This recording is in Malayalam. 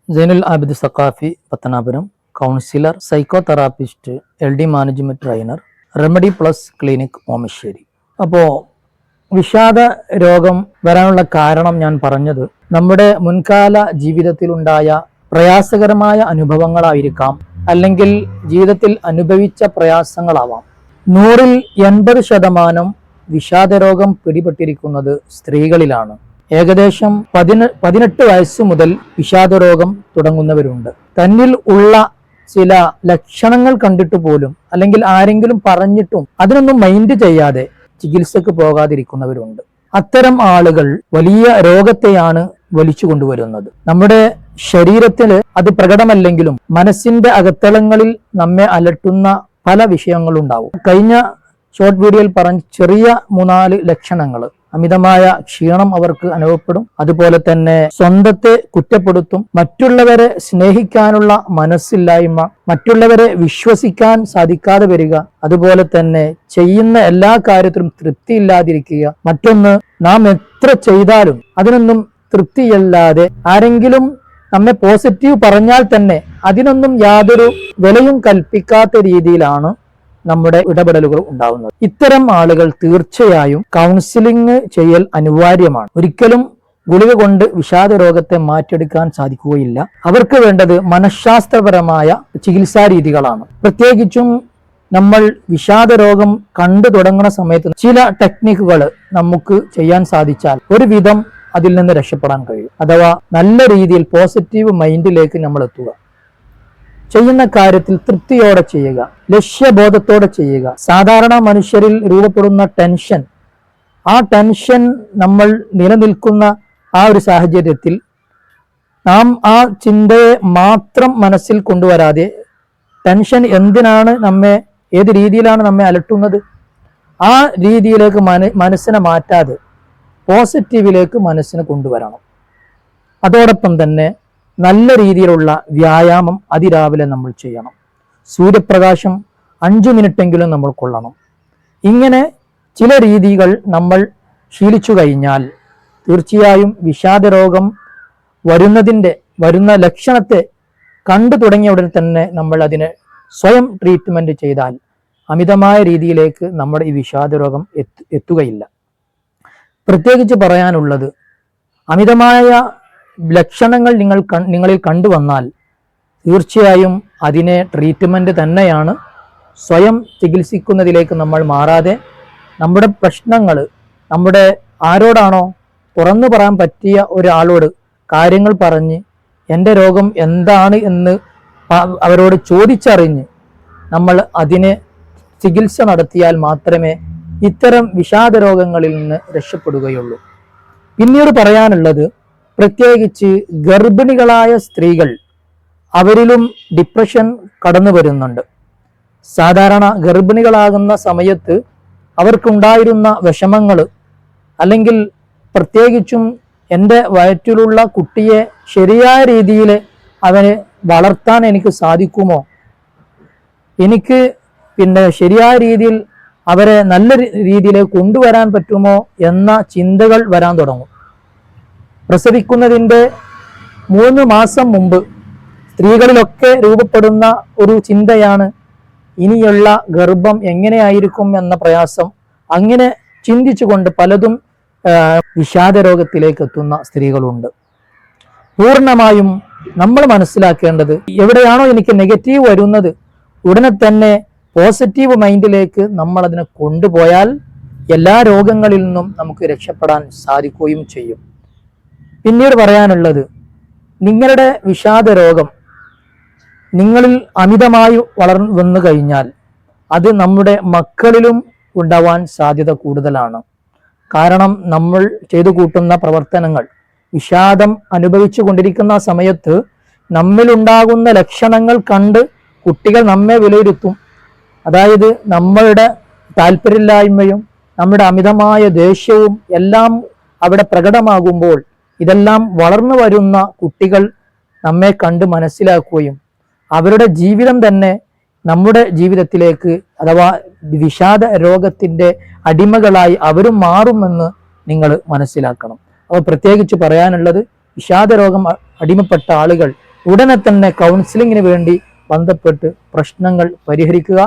Zainul Abid Saqafi Pathanapuram, councillor, psychotherapist, LD management trainer, remedy plus clinic Omassery. അപ്പോൾ വിഷാദ രോഗം വരാനുള്ള കാരണം ഞാൻ പറഞ്ഞത് നമ്മുടെ മുൻകാല ജീവിതത്തിലുണ്ടായ പ്രയാസകരമായ അനുഭവങ്ങളായിരിക്കാം, അല്ലെങ്കിൽ ജീവിതത്തിൽ അനുഭവിച്ച പ്രയാസങ്ങളാവാം. 100-ൽ 80% വിഷാദരോഗം പിടിപെട്ടിരിക്കുന്നത് സ്ത്രീകളിലാണ്. ഏകദേശം 18 വയസ്സ് മുതൽ വിഷാദരോഗം തുടങ്ങുന്നവരുണ്ട്. തന്നിൽ ഉള്ള ചില ലക്ഷണങ്ങൾ കണ്ടിട്ട് പോലും, അല്ലെങ്കിൽ ആരെങ്കിലും പറഞ്ഞിട്ടും അതിനൊന്നും മൈൻഡ് ചെയ്യാതെ ചികിത്സക്ക് പോകാതിരിക്കുന്നവരുണ്ട്. അത്തരം ആളുകൾ വലിയ രോഗത്തെയാണ് വലിച്ചു കൊണ്ടുവരുന്നത്. നമ്മുടെ ശരീരത്തിൽ അത് പ്രകടമല്ലെങ്കിലും മനസ്സിന്റെ അകത്തളങ്ങളിൽ നമ്മെ അലട്ടുന്ന പല വിഷയങ്ങളുണ്ടാവും. കഴിഞ്ഞ ഷോർട്ട് വീഡിയോയിൽ പറഞ്ഞ ചെറിയ 3-4 ലക്ഷണങ്ങൾ: അമിതമായ ക്ഷീണം അവർക്ക് അനുഭവപ്പെടും, അതുപോലെ തന്നെ സ്വന്തത്തെ കുറ്റപ്പെടുത്തും, മറ്റുള്ളവരെ സ്നേഹിക്കാനുള്ള മനസ്സില്ലായ്മ, മറ്റുള്ളവരെ വിശ്വസിക്കാൻ സാധിക്കാതെ വരിക, അതുപോലെ തന്നെ ചെയ്യുന്ന എല്ലാ കാര്യത്തിലും തൃപ്തിയില്ലാതിരിക്കുക. മറ്റൊന്ന്, നാം എത്ര ചെയ്താലും അതിനൊന്നും തൃപ്തിയല്ലാതെ ആരെങ്കിലും നമ്മെ പോസിറ്റീവ് പറഞ്ഞാൽ തന്നെ അതിനൊന്നും യാതൊരു വിലയും കൽപ്പിക്കാത്ത രീതിയിലാണ് നമ്മുടെ ഇടപെടലുകൾ ഉണ്ടാവുന്നത്. ഇത്തരം ആളുകൾ തീർച്ചയായും കൗൺസിലിംഗ് ചെയ്യൽ അനിവാര്യമാണ്. ഒരിക്കലും ഗുളിക കൊണ്ട് വിഷാദ രോഗത്തെ മാറ്റിയെടുക്കാൻ സാധിക്കുകയില്ല. അവർക്ക് വേണ്ടത് മനഃശാസ്ത്രപരമായ ചികിത്സാ രീതികളാണ്. പ്രത്യേകിച്ചും നമ്മൾ വിഷാദ രോഗം കണ്ടു തുടങ്ങുന്ന സമയത്ത് ചില ടെക്നിക്കുകൾ നമുക്ക് ചെയ്യാൻ സാധിച്ചാൽ ഒരുവിധം അതിൽ നിന്ന് രക്ഷപ്പെടാൻ കഴിയും. അഥവാ നല്ല രീതിയിൽ പോസിറ്റീവ് മൈൻഡിലേക്ക് നമ്മൾ എത്തുക, ചെയ്യുന്ന കാര്യത്തിൽ തൃപ്തിയോടെ ചെയ്യുക, ലക്ഷ്യബോധത്തോടെ ചെയ്യുക. സാധാരണ മനുഷ്യരിൽ രൂപപ്പെടുന്ന ടെൻഷൻ, ആ ടെൻഷൻ നമ്മൾ നിലനിൽക്കുന്ന ആ ഒരു സാഹചര്യത്തിൽ നാം ആ ചിന്തയെ മാത്രം മനസ്സിൽ കൊണ്ടുവരാതെ, ടെൻഷൻ എന്തിനാണ് നമ്മെ, ഏത് രീതിയിലാണ് നമ്മെ അലട്ടുന്നത്, ആ രീതിയിലേക്ക് മനസ്സിനെ മാറ്റാതെ പോസിറ്റീവിലേക്ക് മനസ്സിനെ കൊണ്ടുവരണം. അതോടൊപ്പം തന്നെ നല്ല രീതിയിലുള്ള വ്യായാമം അതിരാവിലെ നമ്മൾ ചെയ്യണം. സൂര്യപ്രകാശം 5 മിനിറ്റെങ്കിലും നമ്മൾ കൊള്ളണം. ഇങ്ങനെ ചില രീതികൾ നമ്മൾ ശീലിച്ചു കഴിഞ്ഞാൽ തീർച്ചയായും വിഷാദരോഗം വരുന്ന ലക്ഷണത്തെ കണ്ടു തുടങ്ങിയ ഉടൻ തന്നെ നമ്മൾ അതിനെ സ്വയം ട്രീറ്റ്മെന്റ് ചെയ്താൽ അമിതമായ രീതിയിലേക്ക് നമ്മുടെ ഈ വിഷാദരോഗം എത്തുകയില്ല. പ്രത്യേകിച്ച് പറയാനുള്ളത്, അമിതമായ ലക്ഷണങ്ങൾ നിങ്ങളിൽ കണ്ടുവന്നാൽ തീർച്ചയായും അതിനെ ട്രീറ്റ്മെന്റ് തന്നെയാണ്. സ്വയം ചികിത്സിക്കുന്നതിലേക്ക് നമ്മൾ മാറാതെ നമ്മുടെ പ്രശ്നങ്ങൾ നമ്മുടെ ആരോടാണോ തുറന്നു പറയാൻ പറ്റിയ ഒരാളോട് കാര്യങ്ങൾ പറഞ്ഞ് എൻ്റെ രോഗം എന്താണ് എന്ന് അവരോട് ചോദിച്ചറിഞ്ഞ് നമ്മൾ അതിനെ ചികിത്സ നടത്തിയാൽ മാത്രമേ ഇത്തരം വിഷാദ രോഗങ്ങളിൽ നിന്ന് രക്ഷപ്പെടുകയുള്ളൂ. പിന്നീട് പറയാനുള്ളത്, പ്രത്യേകിച്ച് ഗർഭിണികളായ സ്ത്രീകൾ, അവരിലും ഡിപ്രഷൻ കടന്നു വരുന്നുണ്ട്. സാധാരണ ഗർഭിണികളാകുന്ന സമയത്ത് അവർക്കുണ്ടായിരുന്ന വിഷമങ്ങൾ, അല്ലെങ്കിൽ പ്രത്യേകിച്ചും എൻ്റെ വയറ്റിലുള്ള കുട്ടിയെ ശരിയായ രീതിയിൽ അവനെ വളർത്താൻ എനിക്ക് സാധിക്കുമോ, എനിക്ക് ശരിയായ രീതിയിൽ അവരെ നല്ല രീതിയിലേക്ക് കൊണ്ടുവരാൻ പറ്റുമോ എന്ന ചിന്തകൾ വരാൻ തുടങ്ങും. പ്രസവിക്കുന്നതിൻ്റെ 3 മാസം മുമ്പ് സ്ത്രീകളിലൊക്കെ രൂപപ്പെടുന്ന ഒരു ചിന്തയാണ് ഇനിയുള്ള ഗർഭം എങ്ങനെയായിരിക്കും എന്ന പ്രയാസം. അങ്ങനെ ചിന്തിച്ചുകൊണ്ട് പലതും വിഷാദ രോഗത്തിലേക്ക് എത്തുന്ന സ്ത്രീകളുണ്ട്. പൂർണ്ണമായും നമ്മൾ മനസ്സിലാക്കേണ്ടത്, എവിടെയാണോ എനിക്ക് നെഗറ്റീവ് വരുന്നത് ഉടനെ തന്നെ പോസിറ്റീവ് മൈൻഡിലേക്ക് നമ്മൾ അതിനെ കൊണ്ടുപോയാൽ എല്ലാ രോഗങ്ങളിൽ നിന്നും നമുക്ക് രക്ഷപ്പെടാൻ സാധിക്കുകയും ചെയ്യും. പിന്നീട് പറയാനുള്ളത്, നിങ്ങളുടെ വിഷാദ രോഗം നിങ്ങളിൽ അമിതമായി വന്നു കഴിഞ്ഞാൽ അത് നമ്മുടെ മക്കളിലും ഉണ്ടാവാൻ സാധ്യത കൂടുതലാണ്. കാരണം നമ്മൾ ചെയ്തു കൂട്ടുന്ന പ്രവർത്തനങ്ങൾ, വിഷാദം അനുഭവിച്ചു കൊണ്ടിരിക്കുന്ന സമയത്ത് നമ്മിലുണ്ടാകുന്ന ലക്ഷണങ്ങൾ കണ്ട് കുട്ടികൾ നമ്മെ വിലയിരുത്തും. അതായത് നമ്മളുടെ താല്പര്യമില്ലായ്മയും നമ്മുടെ അമിതമായ ദേഷ്യവും എല്ലാം അവിടെ പ്രകടമാകുമ്പോൾ ഇതെല്ലാം വളർന്നു വരുന്ന കുട്ടികൾ നമ്മെ കണ്ട് മനസ്സിലാക്കുകയും അവരുടെ ജീവിതം തന്നെ നമ്മുടെ ജീവിതത്തിലേക്ക്, അഥവാ വിഷാദ രോഗത്തിൻ്റെ അടിമകളായി അവരും മാറുമെന്ന് നിങ്ങൾ മനസ്സിലാക്കണം. അപ്പോൾ പ്രത്യേകിച്ച് പറയാനുള്ളത്, വിഷാദ രോഗം അടിമപ്പെട്ട ആളുകൾ ഉടനെ തന്നെ കൗൺസിലിങ്ങിന് വേണ്ടി ബന്ധപ്പെട്ട് പ്രശ്നങ്ങൾ പരിഹരിക്കുക.